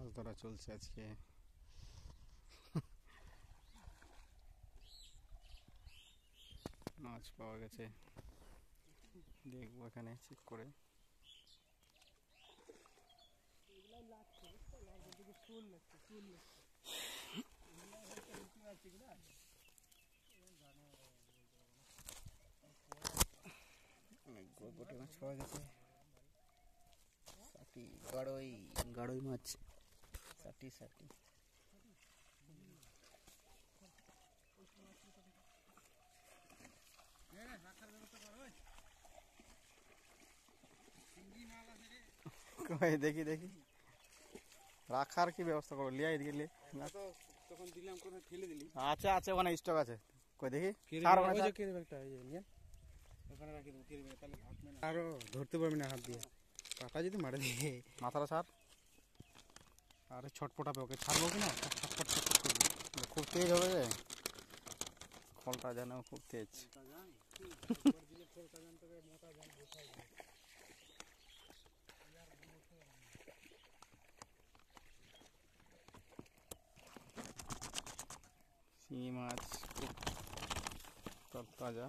মাছ ধরা চলছে আজকে। মাছ পাওয়া গেছে, দেখবো এখানে চেক করে। অনেকগুলো গোটে মাছ পাওয়া গেছে। সাটি গাড়ই, গাড়ই মাছ, সাটি সাটি। দেখি দেখি রাখার কি ব্যবস্থা করো, লিয়া এদিকে লিয়ে। তখন দিলাম কোথায় ফেলে দিলি? আছে আছে, ওখানে স্টক আছে। কই দেখি ওখানে রাখি দেবো, কেড়ে তাহলে আরো ধরতে পারবি না হাত দিয়ে, কাটা যদি মারে দিয়ে মাথাটা ছাড়। আরে ছটপটাবে, ওকে ছাড়বো কিনা, ছটপট ছটপট করবি, খুব তেজ হবে রে খলটা, যেন খুব তেজ। শিঙি মাছ খুব তাজা।